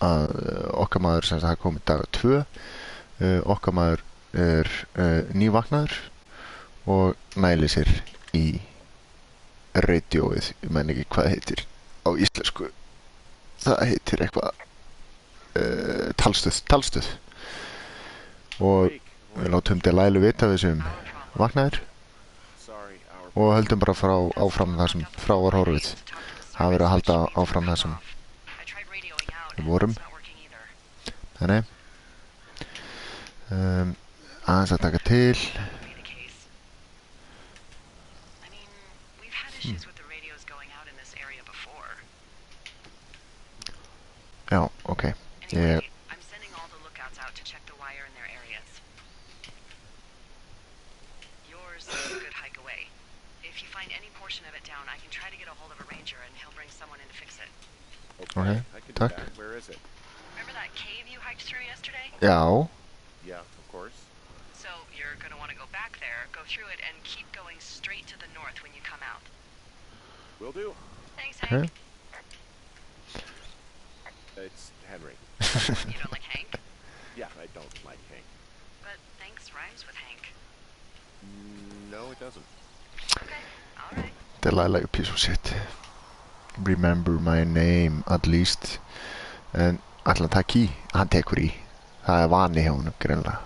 að okkar maður sem það komið dag 2 okkar maður nývaknaður og næli sér í radioið, ég menn ekki hvað heitir á íslensku, það heitir eitthvað talstöð og við látum Delilah vita við sem vaknaðir og höldum bara áfram það sem frá var horfið. Það verður að halda áfram það sem við vorum. Þannig aðeins að taka til. Já, ok. Okay, takk. Remember that cave you hiked through yesterday? Já. Yeah, of course. So you're going to want to go back there, go through it, and keep going straight to the north when you come out. Will do. Thanks, Hank. It's Henry. You don't like Hank? Yeah, I don't like Hank. But thanks rhymes with Hank. No, it doesn't. Okay, all right. Delilah, you piece of shit. Remember my name at least. En ætla að taka í, hann tekur í. Það vani hjá honum greinlega.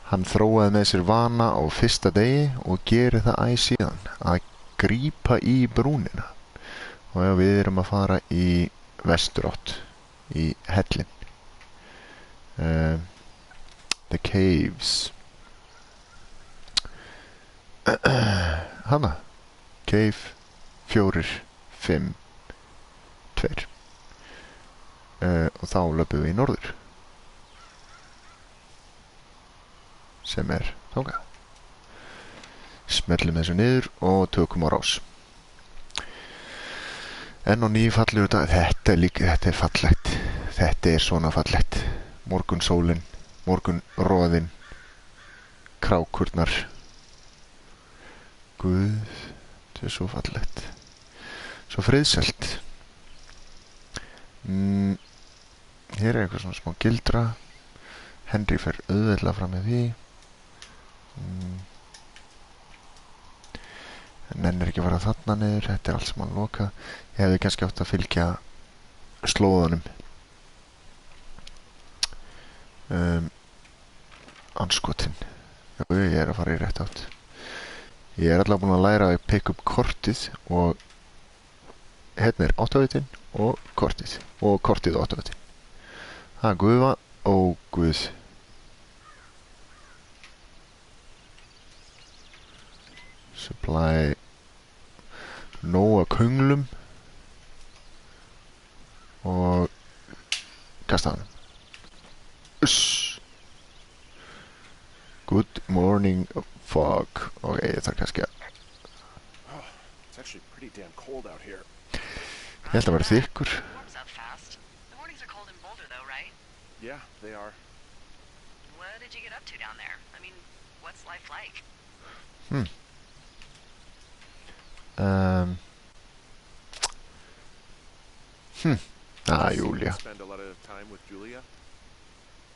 Hann þróaði með sér vana á fyrsta degi og gerir það æ síðan að grípa í brúnina. Og já, við erum að fara í vesturátt, í hellinn. The Caves. Hanna. Cave 4, 5, 2. Og þá löpum við í norður. Sem þangað. Smellum þessu niður og tökum á rás. Enn og ný fallegur dag. Þetta er fallegt. Þetta er svona fallegt. Morgunsólin, morgunroðin, krákurnar. Guð, þetta er svo fallegt. Svo friðselt. Hér er eitthvað svona smá gildra. Henry fer auðveldlega fram með því. Nennir ekki að fara þarna niður. Þetta er allt sem hann loka. Ég hefði kannski átt að fylgja slóðunum. Anskotin. Ég er að fara í rétt átt. Ég er allavega búinn að læra að pick upp kortið og hérna er 8-vitin og kortið og kortið og 8-vitin. Það er gufa og guð. Supply nóga kunglum og kasta hann. Good morning fog. Ok, ég þarf kannski að It's actually pretty damn cold out here. Ég held að vera þykkur. Warms up fast. The mornings are cold in Boulder though, right? Yeah, they are. What did you get up to down there? I mean, what's life like? Julia. Spend a lot of time with Julia?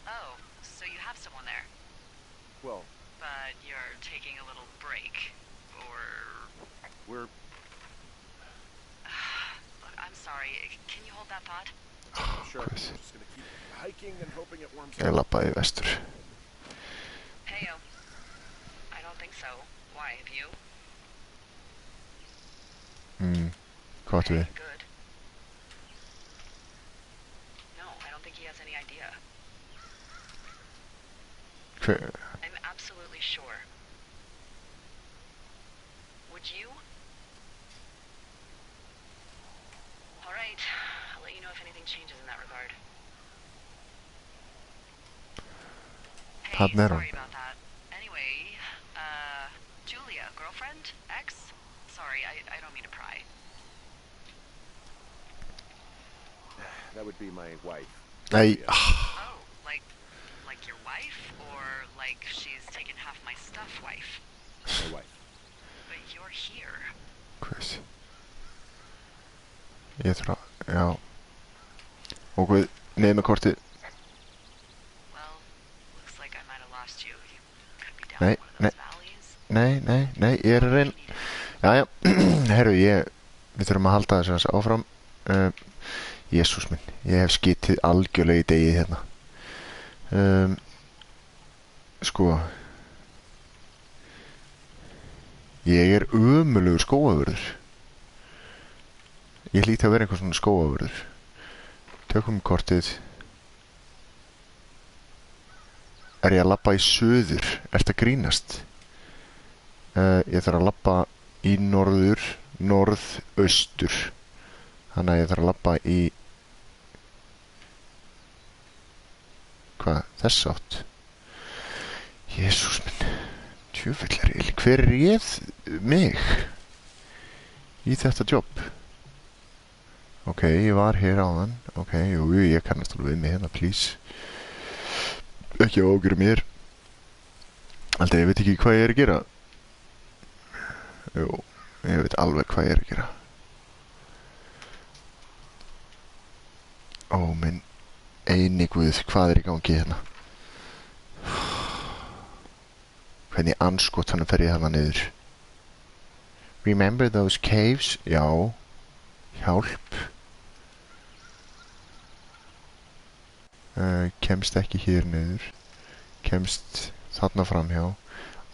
Oh, so you have someone there. Well, But you're taking a little break. Or... we're... Look, I'm sorry. Can you hold that thought? Sure. I'm Chris. just gonna keep hiking and hoping it warms Ég up. lappaði í vestur. Heyo. I don't think so. Why, have you? Hvað áttu við? Good. No, I don't think he has any idea. Hver? I'm absolutely sure. Would you? All right. I'll let you know if anything changes in that regard. Hey, Þarna er hún. sorry about that. Anyway, Julia, girlfriend? Ex? Sorry, I don't mean to pry. That would be my wife. Nei. Julia. Oh, like your wife? Or like she's taken half my stuff wife? My wife. But you're here. Chris. Ég þarf að... Já. Og guð. Niður með kortið. Well, looks like I might have lost you. You could be down Nei, in one of nei. those valleys. Nei, ég er að reyna. Jæja, herru, við þurfum að halda þessu aðeins áfram. Jesús minn, ég hef skitið algjörlega í degið hérna. Sko, ég er ömurlegur skóavörður. Ég hlýt að vera einhver svona skóavörður. Tökum kortið. Er ég að labba í suður? Ertu að grínast? Ég þarf að labba í norður, norðaustur. Þannig að ég þarf að labba í... Hvað? Þess átt? Jesús minn. Tjöfellari. Hver er ég mig í þetta jobb? Ok, ég var hér áðan. Ok, jú, ég kannast alveg við mig hérna, please. Ekki ágjöra mér. Alltaf, ég veit ekki hvað ég er að gera. Jú, ég veit alveg hvað ég er að gera. Ó, minn eini guð, hvað er í gangi hérna? Hvernig anskotanum fer ég hérna niður? Remember those caves? Já. Hjálp. Kemst ekki hér niður. Kemst þarna framhjá.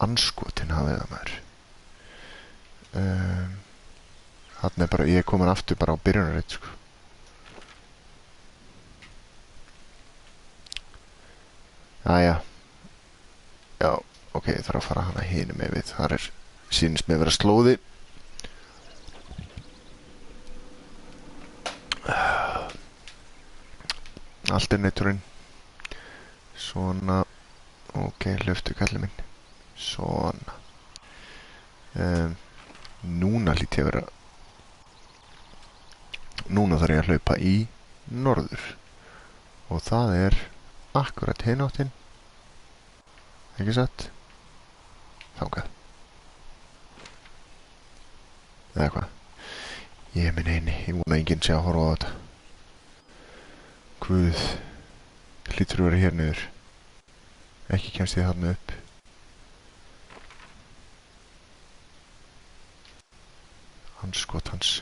Anskotin hafið það maður. Þarna er bara, ég er komin aftur bara á byrjunarreit, sko. Jæja. Já, ok, ég þarf að fara hana hinum með við. Þar er, sýnist með vera slóði. Alternatorinn. Svona. Ok, löftu kallið minn. Svona. Núna hlýt ég að vera. Núna þarf ég að hlaupa í norður. Og það er akkurat hináttin. Ekki satt? Þangað. Eða hvað? Ég er minn eini. Ég vona enginn sé að horfa á þetta. Guð. Hlýtur að vera hér niður. Ekki kemst ég þarna upp. Hanskot hans.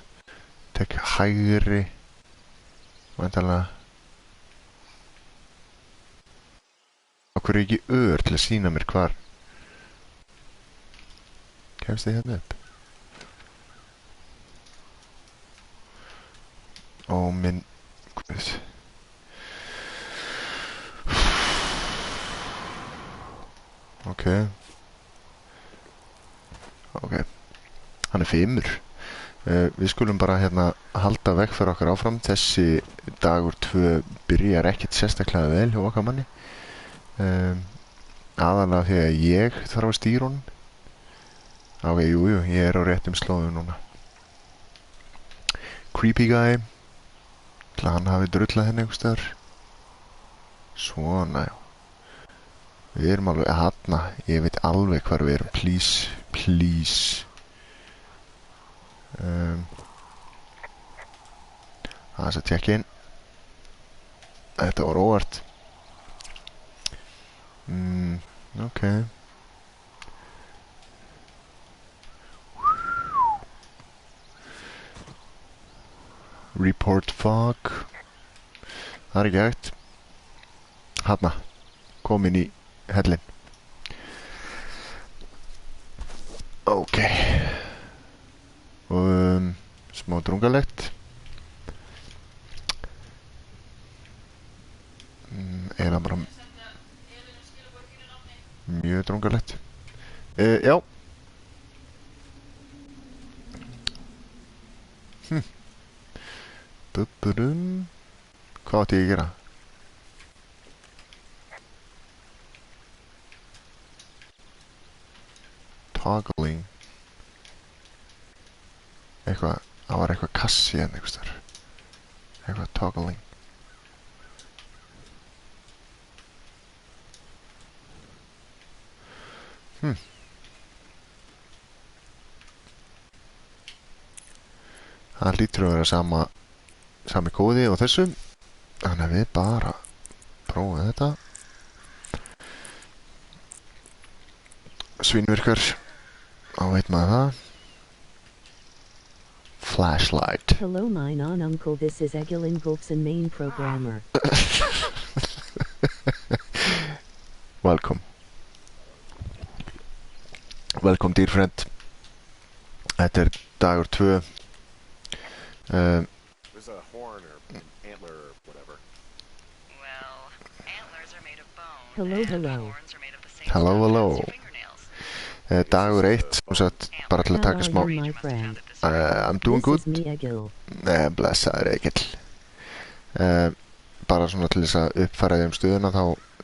Tek hægri. Væntanlega. Okkur er ekki ör til að sína mér hvar. Kemst ég hérna upp? Ó minn Guð. Ok. Ok. Hann er 5. Við skulum bara hérna halda vekk fyrir okkar áfram. Þessi dagur 2 byrjar ekkert sérstaklega vel hjá okkar manni. Aðalega því að ég þarf að stýra honum. Ok, jú, ég er á réttum slóðum núna. Creepy guy. Til að hann hafi drullað henni einhvers staðar. Svona, já. Við erum alveg hérna. Ég veit alveg hvar við erum. Please, please. Aðeins að tjekka inn. Þetta var óvart. Ok. Report fog. Það er ekki hægt. Hanna. Komin í hellin. Ok. Og smá drungalegt. Eða bara mjög drungalegt. Já. Bubburum. Hvað átti ég að gera? Toggling. Eitthvað, það var eitthvað kassi en einhvers þar. Eitthvað toggling. Það hlýtur að vera sami kóði og þessu. Þannig að við bara prófum þetta. Svínvirkar, á veit maður það. Flashlight. Hello, my non-uncle. This is Egil Ingolfsson, main programmer. Welcome. Welcome, dear friend. Þetta dagur 2. There's a horn or an antler or whatever. Well, antlers are made of bone. Hello, and hello. horns are made of the same Hello, stuff hello. as your fingernails. Dagur 1, sem sagt, bara til að How taka are smá. you, my friend? I'm doing This good. is me, Egil. Blessaður Egill. Bara svona til þess að uppfæra þig stöðuna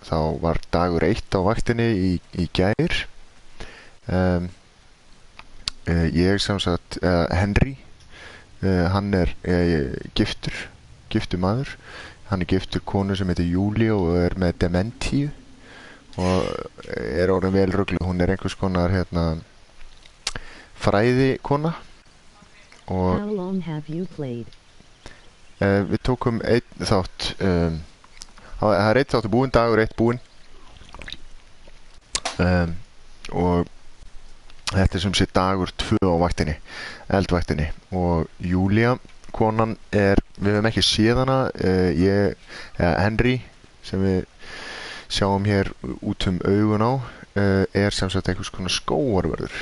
þá var dagur 1 á vaktinni í gær. Ég sem sagt, Henry, hann giftur maður. Hann giftur konu sem heitir Júlía og með dementíu og orðin vel rugluð. Hún einhvers konar fræðikona. Og How long have you played? við tókum einn þátt. Það einn þáttur búinn, dagur 1 búinn. Og þetta sem sé dagur 2 á vaktinni, eldvaktinni. Og Júlía, konan, við höfum ekki séð hana. Henry, sem við sjáum hér út augun á, sem sagt einhvers konar skógarvörður.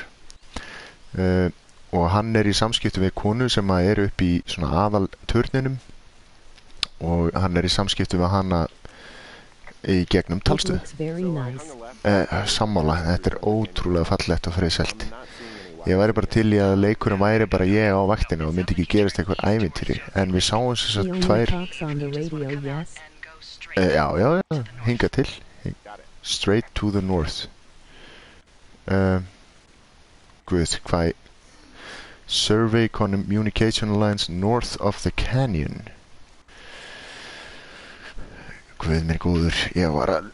Og hann í samskiptum við konu sem upp í svona aðalturninum og hann í samskiptum við hana í gegnum It talstöð. looks very nice. Sammála, þetta ótrúlega fallegt og friðselt. Ég væri bara til í að leikurinn væri bara ég á vaktinu og myndi ekki gerast eitthvað ævintýri, en við sáum þess He að only tvær talks on the radio, yes? And go straight já, hinga til. Straight to the north. Guð, hvað Survey communication lines north of the canyon. Guð minn góður, ég var að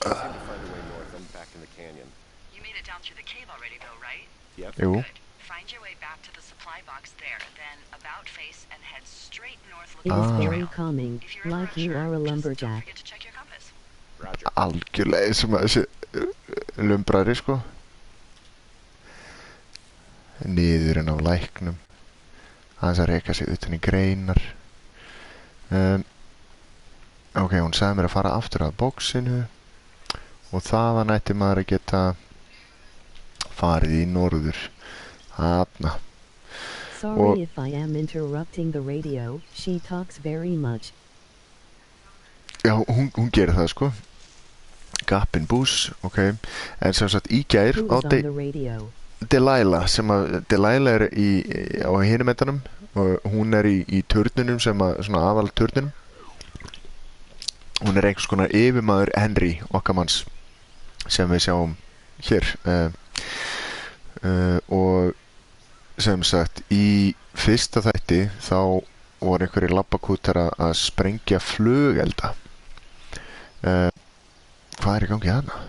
I can't seem to find a way north. I'm back in the canyon. You made it down through the cave already, though, right? Yep. Jú. Good. Find your way back to the supply box there, then about face and head straight north It looking is for the very trail. calming, If you're ever like you unsure, are a just don't lumberjack. forget to check your compass. Roger. algjörlega sem að þessi lumbrari sko. Niðurinn á læknum. Aðeins að reka sig utan í greinar. Ok, hún sagði mér að fara aftur að bóksinu og þaðan ætti maður að geta farið í norður. Þarna. Sorry if I am interrupting the radio, she talks very much. Já, hún gerir það sko. Gap in Booze, ok. En sem sagt í gær Who á is on the radio? Delilah, sem að Delilah á hinum endanum og hún í turninum sem að svona aðal turninum. Hún einhvers konar yfirmaður Henry, okkar manns, sem við sjáum hér. Og sem sagt í fyrsta þætti þá voru einhverjir labbakútar að sprengja flugelda. Hvað í gangi þarna?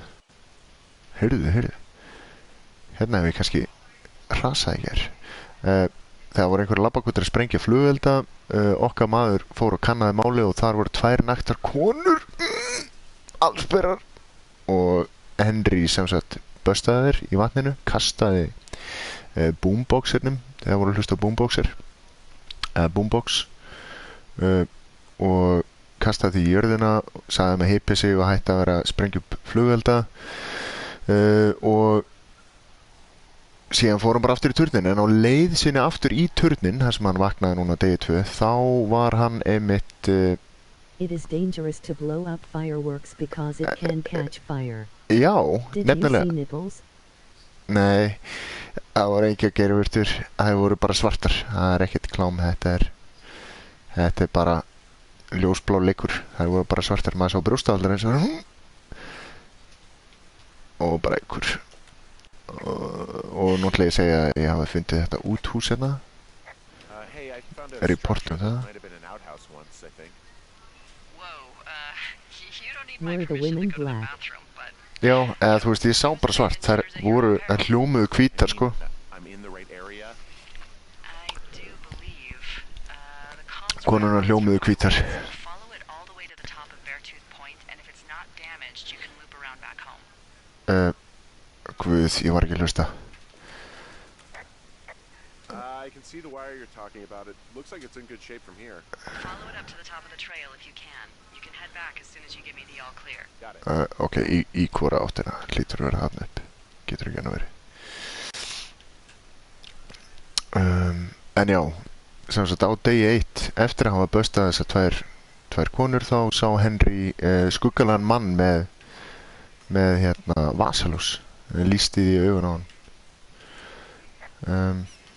Heyrðu. Hérna hef ég kannski rasað í hér. Það voru einhverjir labbakútar að sprengja flugelda. Okkar maður fór og kannaði málið og þar voru 2 naktar konur. Allsberrar. Og Henry sem sagt böstaði þér í vatninu, kastaði boomboxernum, þegar voru að hlusta á boomboxer boombox og kastaði því í jörðina, sagði með heipi sig og hætti að vera að sprengja upp flugelda og síðan fór hann bara aftur í turnin, en á leið sinni aftur í turnin, þar sem hann vaknaði núna degi 2, þá var hann einmitt It is dangerous to blow up fireworks because it can catch fire. já, Did you nefnilega see nipples? Nei, það voru ekki að gera virtur, það voru bara svartar, það ekkert klám, þetta bara ljósblá leikur, það voru bara svartar, maður sá brjóstahaldar eins og bara einhver og náttúrulega ég segja að ég hafi fundið þetta úthús hérna, Hey, I found a Reporter, structure that huh? might have been an outhouse once, I think. Whoa, you don't need my Were the permission to women go to the black? bathroom, but já, eða þú veist, ég sá bara svart, þær voru hljómuðu hvítar sko, I'm in the right area. I do believe the comms Konurnar hljómuðu hvítar. Follow it all the way to the top of Beartooth Point, and if it's not damaged, you can loop around back home. Guð, ég var ekki að hlusta. I can see the wire you're talking about. It looks like it's in good shape from here. Follow it up to the top of the trail if you can. You can head back as soon as you give me the all clear. Got it. Ok, í hvora áttina hlýtur að vera þarna upp. Getur ekki hann að veri. En já, sem sagt á degi 1, eftir að hafa böstað þessar tvær konur, þá sá Henry skuggalan mann með hérna vasalús. Lýsti því í augun á hann.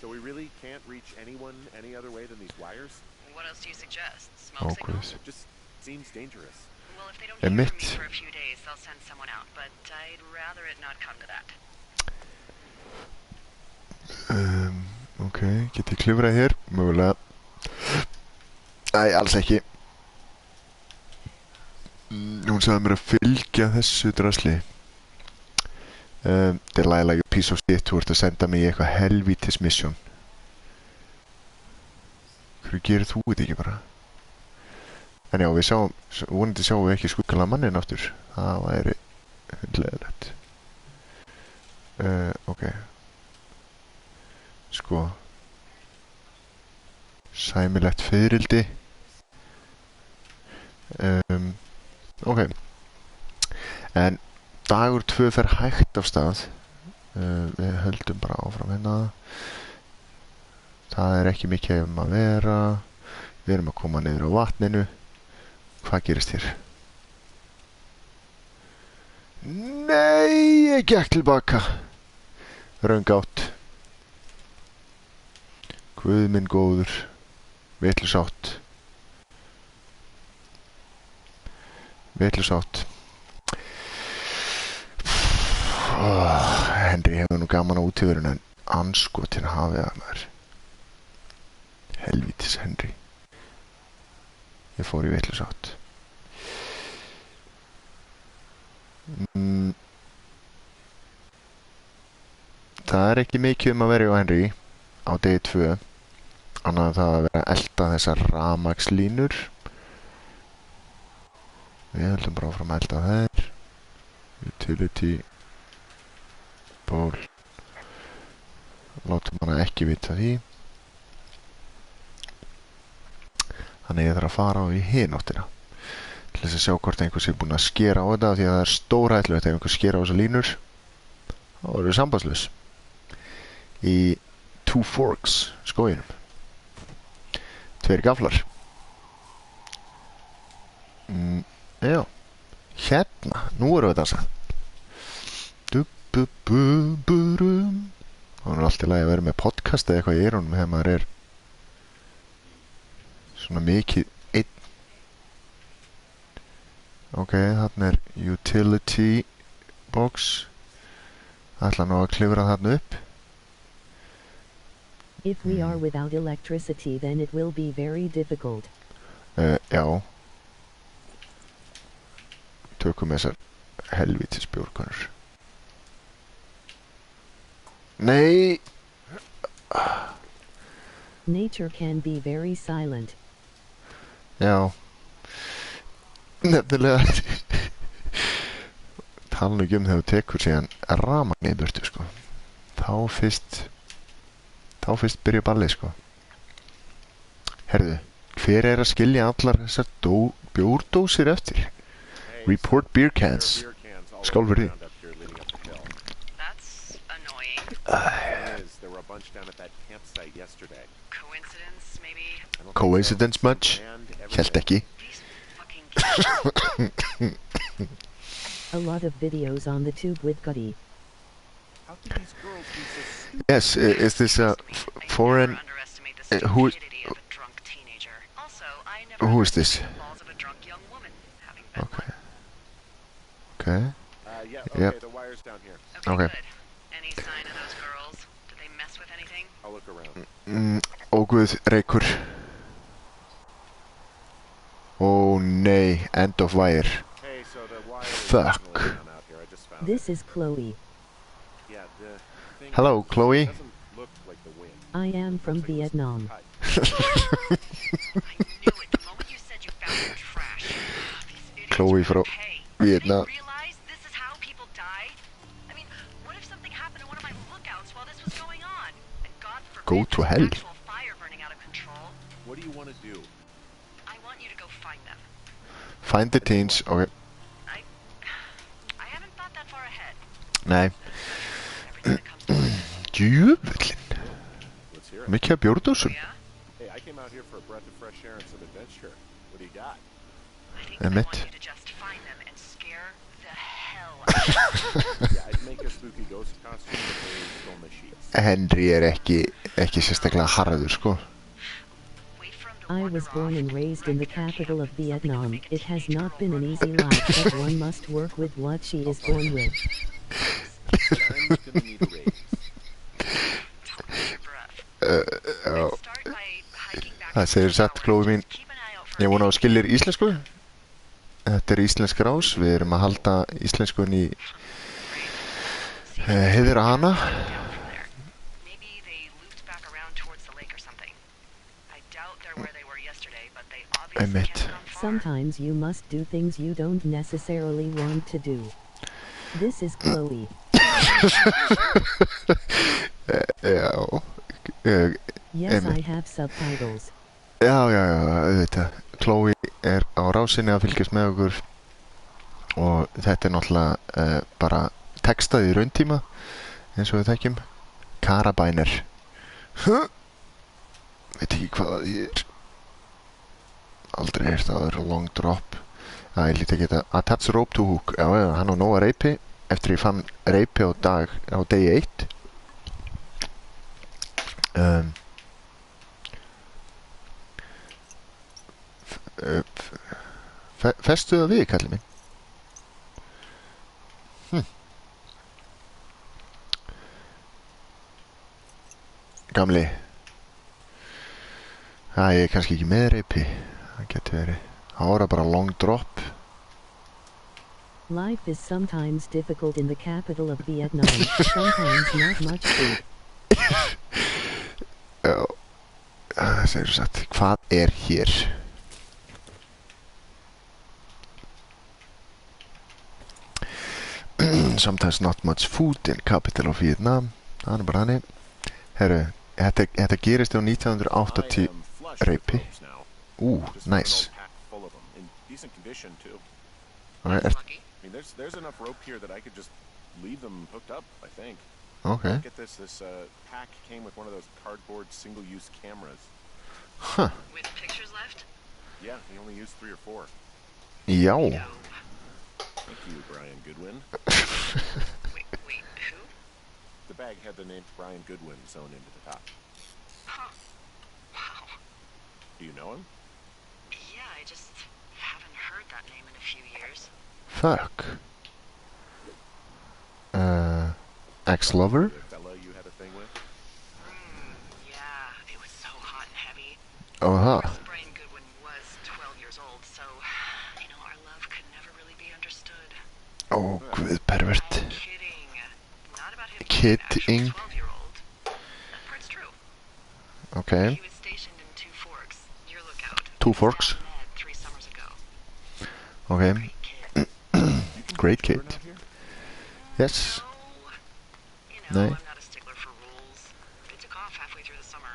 So we really can't reach anyone any other way than these wires? What else do you suggest? Smoke signals? Guð. Just seems dangerous. Well, if they don't hear from Mitt. me for a few days, they'll send someone out, but I'd rather it not come to that. Ok, get ég klifrað hér? Mögulega. Æ, alls ekki. Hún sagði mér að fylgja þessu drasli. Delilah, you piece of shit, þú ert að senda mig í eitthvað helvítis mission. Hverju gerir þú þetta ekki bara? En já, við sáum, vonandi sjáum við ekki skuggalega mannin aftur. Það væri hundlegilegt. Ok. Sko. Sæmilegt fiðrildi. Ok. En dagur 2 fer hægt af stað. Við höldum bara áfram hérna. Það er ekki mikið að vera. Við erum að koma niður á vatninu. Hvað gerist hér? Nei, ég gekk tilbaka. Röng átt. Guð minn góður. Vitlaus átt. Vitlaus átt. Henry hefur nú gaman á útíðurinn en anskotin hafið að maður. Helvítis Henry. Ég fór í vitlaus átt. Það er ekki mikið að vera hjá Henry á degi 2 annað en það að vera að elta þessar rafmagnslínur. Við höldum bara áfram að elta þær. Utility ból. Látum hana ekki vita því. Þannig ég þarf að fara á í hináttina til þess að sjá hvort einhvers er búinn að skera á þetta, því að það er stórhættulegt ef einhver skera á þessar línur. Þá erum við sambandslaus í Two Forks skóginum. 2 gaflar. Já, hérna, nú erum við að dansa. Það er alltaf lagi að vera með podcast eða eitthvað í eyrunum þegar maður er svona mikið einn. Ok, þarna er utility box. Ætla nú að klifra þarna upp. If we are without electricity, then it will be very difficult. Já. Tökum þessar helvítis bjórkonur. Nei! Nature can be very silent. Já. Nefnilega. Tala nú ekki þegar þú tekur síðan rafmagnið í burtu, sko. Þá fyrst byrja ballið, sko. Herðu, hver er að skilja allar þessar bjórdósir eftir? Report beer cans. Skál fyrir því. That's annoying. There were a bunch down at that campsite yesterday. Coincidence, maybe? I don't think Coincidence so. much? And Hélt everything. ekki. These fucking kids. A lot of videos on the tube with Goody. How could these girls be so stupid? Yes, is this a foreign... I never underestimate the who is- stupidity of a drunk teenager. Also, I never Who is this? understood the balls of a drunk young woman, having been Okay. one. Okay. Yeah, okay, Yep. the wire's down here. Okay, Okay. good. Any sign of those girls? Did they mess with anything? I'll look around. Ó guð, reykur. Ó nei, end of wire. Hey, so the wire is Fuck. definitely down out here. I just found This it. is Chloe. Yeah, the thing Hello, is, Chloe. it doesn't look like the wind. I am from Looks like it was Vietnam. cut. knew it the moment you said you found your trash. These idiots Chloe are from gonna pay. Vietnam. Do they realize this is how people die? I mean, what if something happened to one of my lookouts while this was going on? And God forbid Go to there's an hell. actual fire burning out of control. What do you want to do? I want you to go find them. Find the teens. Ok. I haven't thought that far ahead. Nei. Everything that comes to mind. Djöfullin. Let's hear it. Mikið af bjórdósum. Yeah? Hey, I came out here for a breath of fresh air and some adventure. What do you got? I think I Emmett. want you to just find them and scare the hell out of them. Yeah, I'd make a spooky ghost costume, but they stole my sheets. Henry ekki sérstaklega harður, sko. Wait for 'em to I wander was born off, and raised in the wreck their capital camp, of something to Vietnam. make a It has teenage not girl been an run easy away. life, but one must work with what she is born with. I'm gonna need a raise. Don't hold your breath. Já. Start by hiking back Það to segir the satt, tower. Chloe mín. Keep an eye out for Ég vona any að þú skilir íslensku. Þetta er íslensk rás. Við erum að halda íslenskun í heiðra hana. down from there. Maybe they looped back around towards the lake or something. I doubt they're where they were yesterday, but they obviously Emmett. can't have gone far. Sometimes you must do things you don't necessarily want to do. This is Chloe. Já. Yes, Emmett. I have subtitles. Já, auðvitað. Chloe er á rásinni að fylgjast með okkur og þetta er náttúrulega bara textað í rauntíma eins og við þekkjum. Karabænir. Veit ekki hvað það er. Aldrei heyrt að það er long drop. Ég líti ekki þetta. Attach rope to hook. Já, hann á nóga reipi eftir ég fann reipi á degi 1. Festu það við, kallið minn. Gamli. Ég er kannski ekki með reipi. Það geti verið. Það var bara long drop. Life is sometimes difficult in the capital of Vietnam. Sometimes not much food. Já. Það segir satt. Hvað er hér? Sometimes not much food in capital of Vietnam. Það er bara hannig. Herru, þetta gerist á 1980. I am flush with Reipi. ropes now. Nice. Just found an old pack full of them, in decent condition too. Okay, Lucky. I mean, there's enough rope here that I could just leave them hooked up, I think. okay. Get this pack came with one of those cardboard single-use cameras. Huh. With pictures left? Yeah, he only used 3 or 4. Já. No. Thank you, Brian Goodwin. Wait, who? The bag had the name Brian Goodwin sewn into the top. Huh. Wow. Do you know him? Yeah, I just haven't heard that name in a few years. Fuck. Ex-lover? The fella you had a thing with? Yeah, it was so hot and heavy. Aha. Brian Goodwin was 12 years old, so, our love could never really be understood. Ó, guð, pervert. I'm kidding. Not about him Kidding. being an actual 12-year-old. That part's true. Okay. He was stationed in Two Forks, your lookout. Two Forks. Down Ned 3 summers ago. Okay. Great kid. You can Great children kid. out here? Yes. No. Nee. I'm not a stickler for rules. They took off halfway through the summer.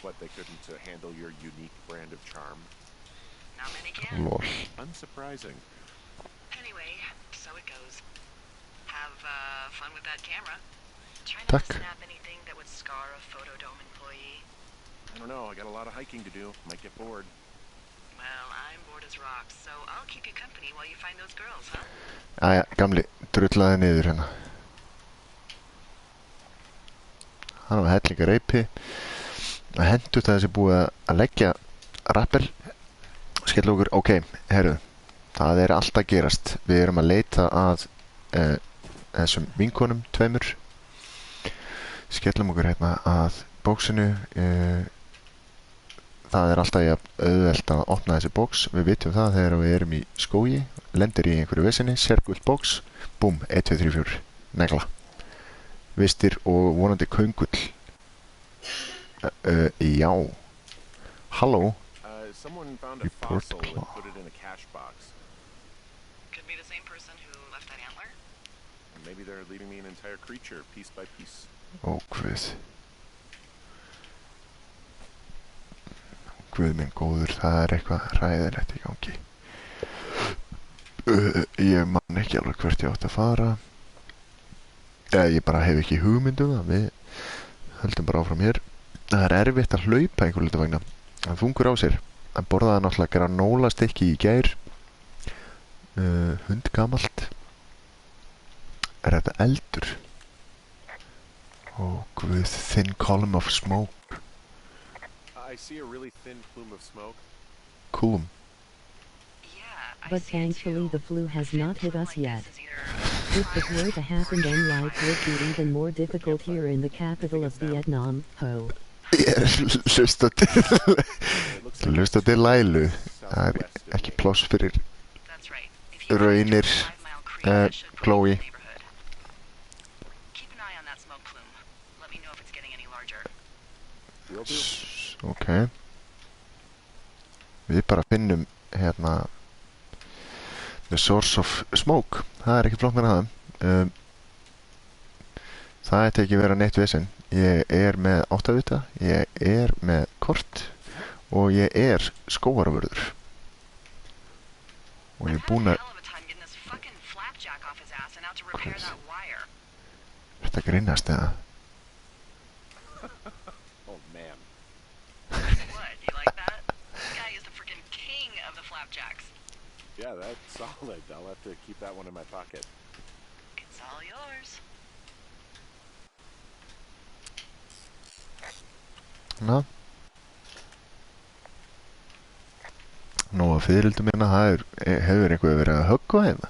What, they couldn't handle your unique brand of charm? Not many can. Lol. Unsurprising. Anyway, so it goes. Have fun with that camera. Try not Tack. to snap anything that would scar a Photodome employee. I don't know, I got a lot of hiking to do. Might get bored. Well, I'm bored as rocks, so I'll keep you company while you find those girls, huh? Æja, gamli, drullaði niður hérna. Hann var hellinga reipi. Það hendur það þessi búið að leggja rappel. Skella okkur, ok, herru. Það er allt að gerast. Við erum að leita að þessum vinkonum tveimur. Skellum okkur hérna að bóksinu. Það er alltaf auðvelt að opna þessi bóks. Við vitum það þegar við erum í skógi, lendir í einhverju vesinni, sérgult bóks, búm, 1, 2, 3, 4, negla. vistir og vonandi köngull. Já. Halló. Someone found a Report fossil claw. and put it in a cash box. Could be the same person who left that antler. And maybe they're leaving me an entire creature, piece by piece. Ó, guð. Guð minn góður, það eitthvað hræðilegt í gangi. Ég man ekki alveg hvert ég átt að fara. Ég bara hef ekki hugmynd það. Við höldum bara áfram hér. Það erfitt að hlaupa einhver hluta vegna. Það þungur á sér. Hann borðaði náttúrulega granola stykki í gær. Hundgamalt. Þetta eldur? Ó, guð, thin column of smoke. I see a really thin plume of smoke. Cool. Yeah, I But see it thankfully too. the flu has Thin not hit plume us like yet. this is either If it were to happen then life would be even more difficult here in the capital of Vietnam, ho. Ég hlusta til It looks like hlusta til Lælu. Það southwest of ekki me. pláss fyrir That's right. If you Raunir, 5-mile creek, uh, that should put you in Chloe. the neighborhood. Keep an eye on that smoke plume. Let me know if it's getting any larger. Will do. Ok. Við bara finnum hérna the source of smoke. Það ekki flóknar að það. Það ætti ekki vera neitt vesen. Ég með 8 vita, ég með kort og ég skógarvörður. Og ég I've had búinn a að hell of a time getting this fucking flapjack off his ass and out to repair Chris. that wire. Þetta grinnast eða. Oh man. What? You like that? This guy is the freaking king of the flapjacks. Yeah, that's solid. I'll have to keep that one in my pocket. It's all yours. Ná. Nú að fyririldum hérna, hefur einhver verið að höggva hérna.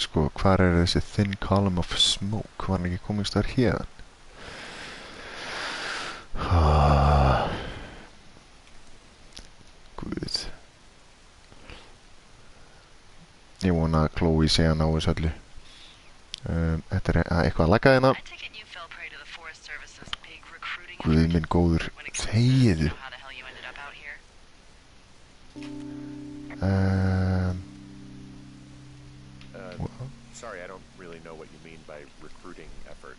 Sko, hvar þessi thin column of smoke? Var hann ekki komist þar hérðan? Guð. Ég vona að Chloe sé hann á þessu öllu. Þetta eitthvað að lagga hérna. I take it you fell prey to the Forest Service's big recruiting Guð effort minn góður, when it comes to þegiðu. how the hell you ended up out here. Sorry, I don't really know what you mean by recruiting effort.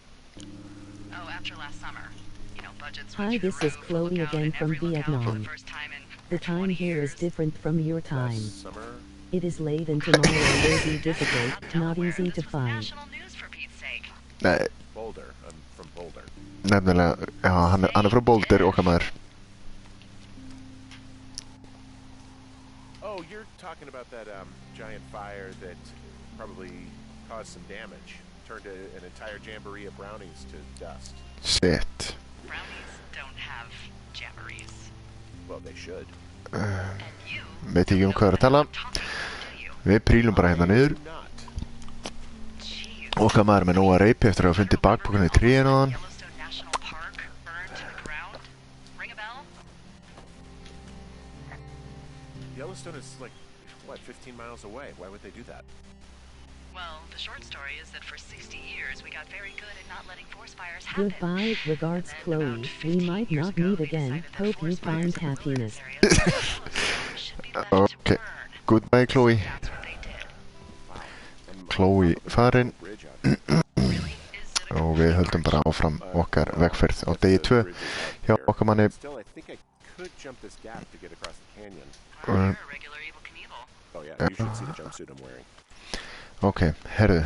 Oh, after last summer. You know, budgets Hi, went through this the is roof, Chloe lookout again in from every lookout for the Vietnam. first time in The time 20 here is years. different from your time. Last summer? It is late and tomorrow will be difficult, Out not Delaware. easy This to was find. national news for Pete's sake. Nei, Boulder. I'm from Boulder. nefnilega, já, hann frá Boulder, okkar maður. Oh, you're talking about that giant fire that probably caused some damage. Turned an entire jamboree of brownies to dust. Shit. Brownies don't have jamborees. Well, they should. And you Veit ekki don't hvað know að tala. what I'm talking about, do you? Við prílum bara hérna niður. Do not. Jeez. Okkar maður með nóga reipi eftir að hafa fundið bakpokunni í tríinu á hann. Yellowstone National Park burned to the ground. Ring a bell? Yellowstone is like, what, 15 miles away? Why would they do that? Well, the short story is that for 60 years we got very good at not letting forest fires happen. Goodbye, regards And then Chloe. about We 15 might years not ago, meet they again. decided that Hope you forest fires find in the happiness. wilderness areas like Yellowstone should be left to Okay. burn. Goodbye, Chloe. That's what they did. Wow. And Chloe farin. bridge out here. Really? Is it a Og við höldum bara áfram okkar vegferð á Yes, degi the 2 bridge is out hjá here. okkar manni. Still, I think I could jump this gap to get across the canyon. Wow, you're a regular Evel Knievel. Oh yeah, you should see the jumpsuit I'm wearing. Ok, herru,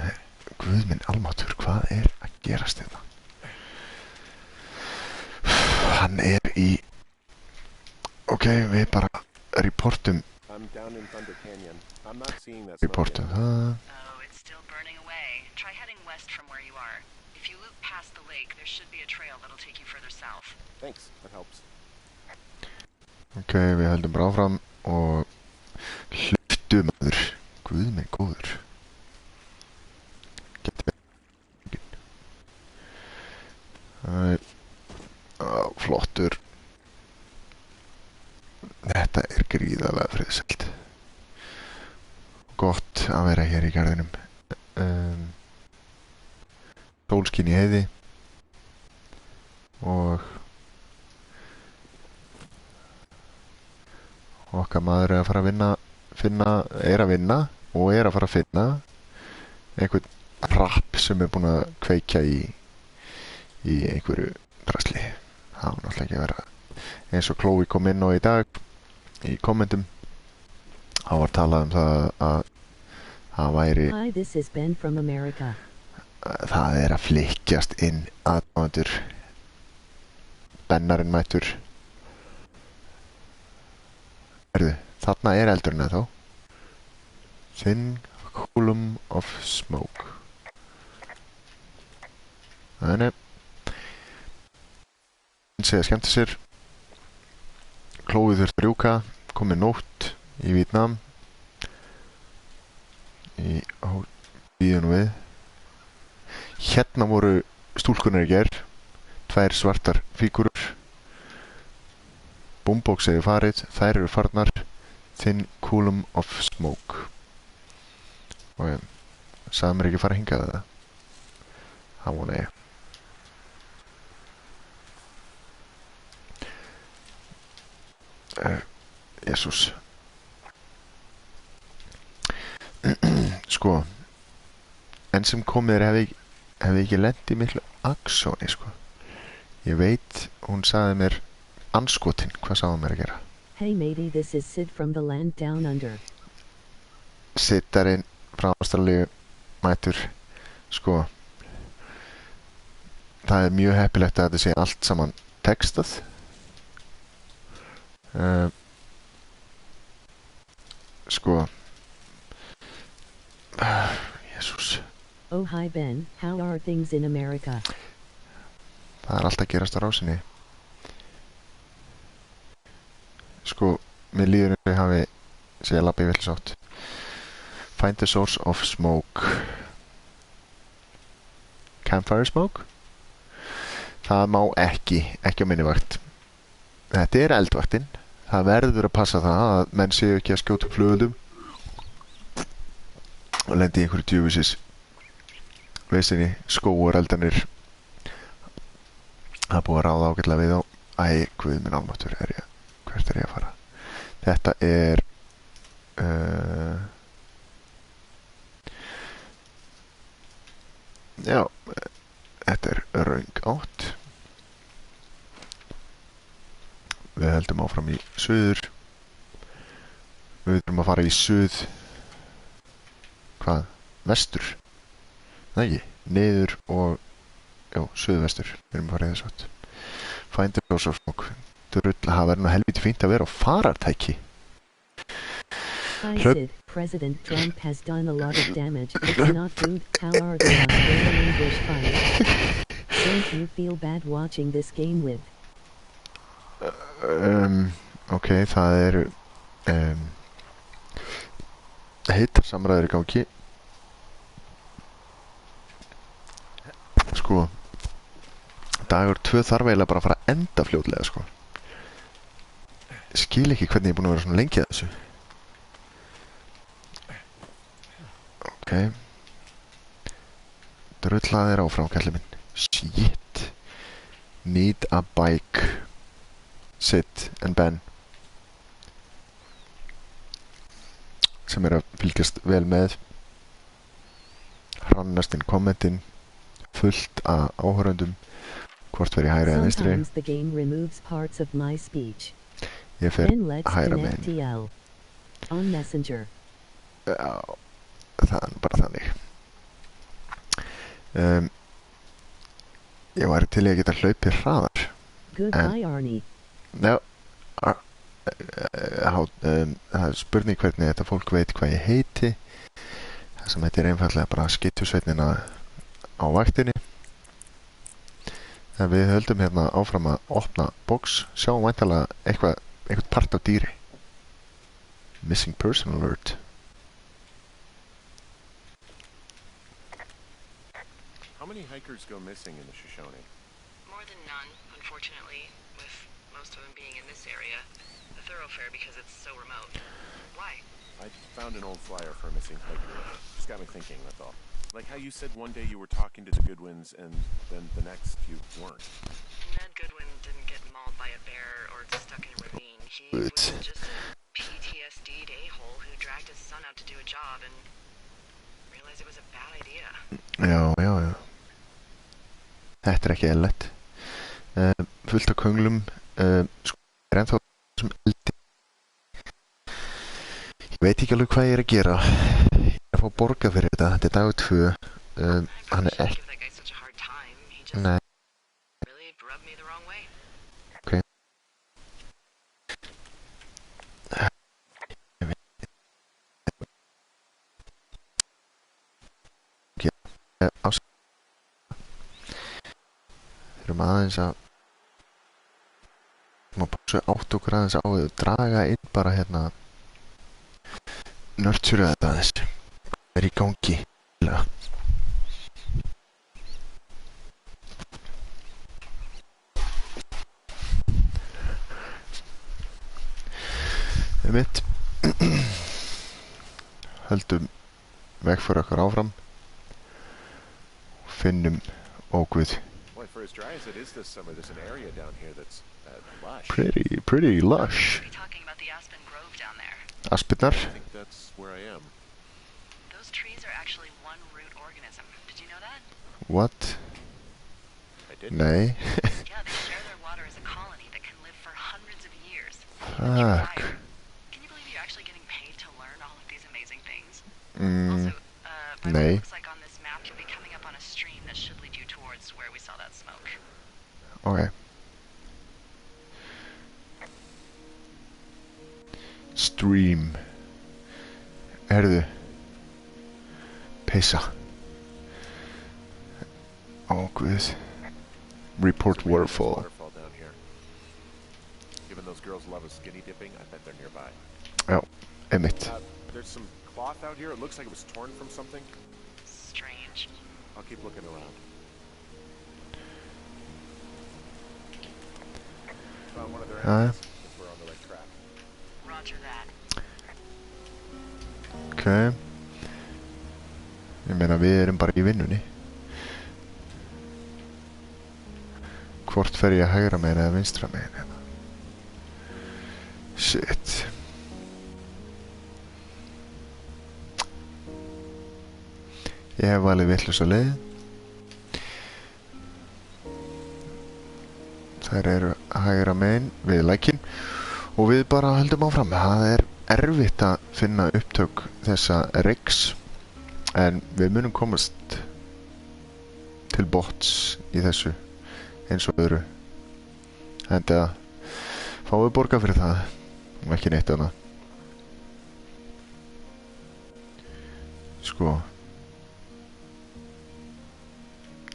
guð minn almáttur, hvað að gerast þetta? Hann í... Ok, við bara reportum I'm down in Thunder Canyon. I'm not seeing that smoke það. Oh, it's still burning away. Try heading west from where you are. If you loop past the lake, there should be a trail that'll take you further south. yet. Thanks, that helps. Ok, við höldum bara áfram og hluttu maður. Guð minn góður. Flottur. Þetta gríðarlega friðsælt. Gott að vera hér í garðinum. sólskín í heiði og okkar maður er að fara að vinna og er að fara að finna einhvern rapp sem er búinn að kveikja í einhverju drasli. Það var náttúrulega ekki að vera eins og Chloe kom inn á í dag í kommentum. Það var talað um það að það væri Hi, this is Ben from America. það er að flykkjast inn aðdáendur. Bennarinn mættur. Herðu, þarna er eldurinn þá. Thin column of smoke. Þannig hann segja skemmta sér. Chloe þurft að rjúka, komið nótt í Víetnam býðun við. Hérna voru stúlkunar í gær, 2 svartar fígúrur. Boombox er farið, þær eru farnar. Thin column of smoke. Og sagði mér ekki fara að hingað það. Það vona ég. Jesús. Sko, enn sem komið hefði ekki lent í miklu aksjóni, sko. Ég veit, hún sagði mér anskotin, hvað sagði hún mér að gera? Hey matey, this is Sid from the land down under. Siddarinn frá Ástralíu mætur, sko. Það er mjög heppilegt að þetta sé allt saman textað. Sko. Jesús. Oh hi Ben, how are things in America? Það er allt að gerast á rásinni. Sko, mér líður eins og ég hafi sé að labba í villisátt. Find the source of smoke. Campfire smoke? Það má ekki á minni vakt. Þetta er eldvaktinn. Það verður að passa það að menn séu ekki að skjóta flugum og lendi í einhverju djöfusis vesinni, skógareldanir. Það er búið að ráða ágætlega við á. Guð minn almáttur, hvert er ég að fara? Þetta er já, þetta er röng átt. Við heldum áfram í suður. Við þurfum að fara í suð. Hvað? Vestur? Nei ekki, niður og já, suðvestur. Við erum að fara í þess átt. Find the source of smoke. Það verður nú helviti fínt að vera á farartæki. Hi Sid, President Trump has done a lot of damage. It's not food. How are the Australian bushfires? Don't you feel bad watching this game with? Ok, það eru heitar samræður í gangi. Sko, dagur 2 þarf eiginlega bara að fara að enda fljótlega, sko. Ég skil ekki hvernig ég er búin að vera svona lengi að þessu. Ok. Drullaðir áfram, kallið minn. Shit. Need a bike. Sid and Ben. Sem er að fylgjast vel með. Hrannast inn kommentin. Fullt af áhöröndum. Hvort verið hægri eða vinstri. Sometimes the game removes parts of my speech. Ég fer Then let's hægra connect megin. TL. On Messenger. Já, það er bara þannig. Ég væri til í að geta hlaupið hraðar. Goodbye Arnie. Já, það er spurning hvernig þetta fólk veit hvað ég heiti. Það sem heitir einfallega bara skyttusveinnina á vaktinni. En við höldum hérna áfram að opna box. Sjáum væntanlega eitthvað part af dýri. Missing person alert. How many hikers go missing in the Shoshone? More than none, unfortunately, with most of them being in this area. A thoroughfare because it's so remote. Why? I found an old flyer for a missing hiker. Just got me thinking, that's all. Like how you said one day you were talking to the Goodwins and then the next you weren't. Ned Goodwin didn't get mauled by a bear or stuck in a ravine. He was Good. just a PTSD'd a-hole who dragged his son out to do a job and realized it was a bad idea. Já. Þetta ekki eðlilegt. Fullt af könglum. Sko, ég ennþá sem eldi. Ég veit ekki alveg hvað ég að gera. Ég að fá borga fyrir þetta. Þetta dagur 2. Hann I ekki... give that guy such a hard time. He just Nei. really rubbed me the wrong way. Okay. Þurfum aðeins að má passa átt okkur aðeins á að draga inn bara hérna nördsuru þetta aðeins er í gangi mitt höldum vegfara okkar áfram finnum óguð For as dry as it is this summer, there's an area down here that's lush. pretty lush. Are we talking about the Aspen Grove down there? Aspirnar. I think that's where I am. Those trees are actually one root organism. Did you know that? What? I did. Nei. Yeah, they share their water as a colony that can live for hundreds of years. Fuck. Can you believe you're actually getting paid to learn all of these amazing things? Mm, Also, by what nee. it looks like on this map, you'll be coming up on a stream that should lead you towards where we saw that smoke. okay. Stream. Herðu. Peysa. Ó, guð. Report There's a really nice waterfall. waterfall down here. Given those girls love a skinny dipping, I bet they're nearby. Já, einmitt. There's some cloth out here. It looks like it was torn from something. Strange. I'll keep looking around. Found one of their enemies. If we're on the right track. Roger that. Ok. Ég meina við erum bara í vinnunni. Hvort fer ég að hægra megin eða vinstra megin hérna? Shit. Ég hef valið vitlausa leið. Þær eru hægra megin við lækinn og við bara höldum áfram. Það er erfitt að finna upptök þessa rigs en við munum komast til botns í þessu eins og öðru. Enda fáum við borga fyrir það og ekki neitt annað. Sko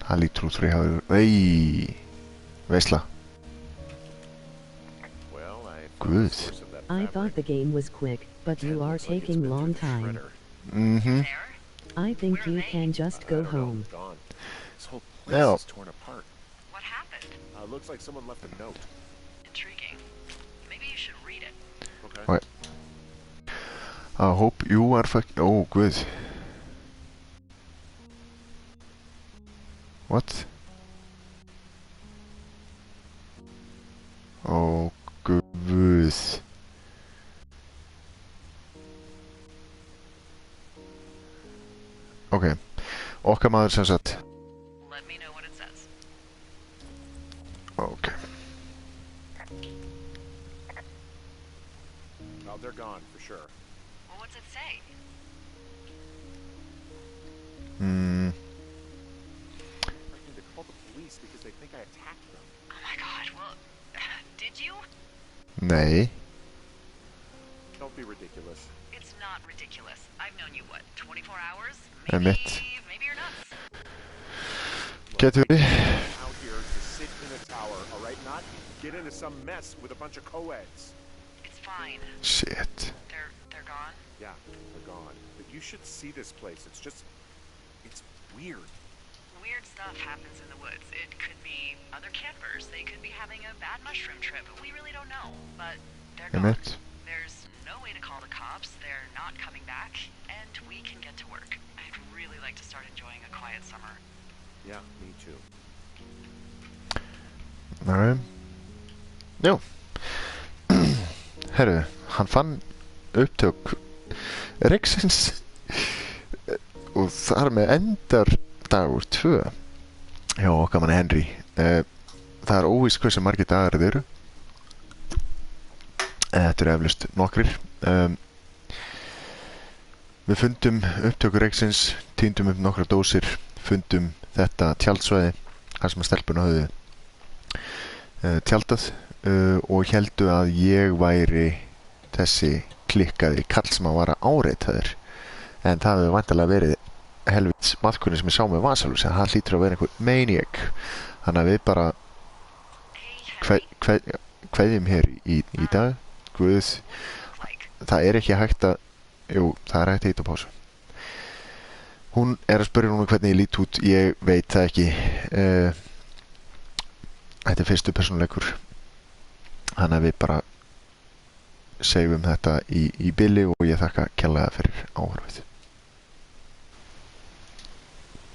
það lítur út fyrir að hafa veisla. Well, I Good. source of that I fabric. thought the game was quick, but you are Looks like it's taking been long through the time. shredder. Mhm. There? I think Where are you they? can just I go don't know, home. it's gone. This whole place No. is torn apart. What happened? Looks like someone left a note. Intriguing. Maybe you should read it. Okay. Right. I hope you are oh, good. What? Oh, good. Okay. Okkar maður sem sagt. Let me know what it says. Okay. Well, they're gone for sure. Well, what's it say? Hmm. I need to call the police because they think I attacked them. Oh my god, well, did you? Nei. Don't be ridiculous. It's not ridiculous. I've known you, what, 24 hours? Emmett. Maybe you're nuts. Getur við? Out here to sit in a tower, all right? Not get into some mess with a bunch of co-eds. It's fine. Shit. They're gone. Yeah, they're gone. But you should see this place. It's just, it's weird. Weird stuff happens in the woods. It could be other campers. They could be having a bad mushroom trip. We really don't know. But they're gone. Emmett. There's no way to call the cops. They're not coming back. And we can get to work. I'd really like to start enjoying a quiet summer. Yeah, me too. Alright. Jú. Herru, hann fann upptök Riksins og þar með endar dagur 2 hjá okkar manni Henry. Það er óvíst hversu margir dagar þetta eru. Þetta eru eflaust nokkrir. Við fundum upptökur Riksins, týndum upp nokkra dósir, fundum þetta tjaldsvæði þar sem að stelpuna höfðu tjaldað og héldu að ég væri þessi klikkaði kall sem að vara áreitaður, en það hefði væntanlega verið helvits maðkurinn sem ég sá með vasalús, en það hlýtur að vera einhver maniac. Þannig að við bara kveðjum hér í dag. Guð, það er ekki hægt að það er hægt að hita á pásu. Hún er að spyrja núna hvernig ég lít út. Ég veit það ekki. Þetta er fyrstu persónuleikur, þannig að við bara segjum þetta í bili og ég þakka kærlega fyrir áhorfið.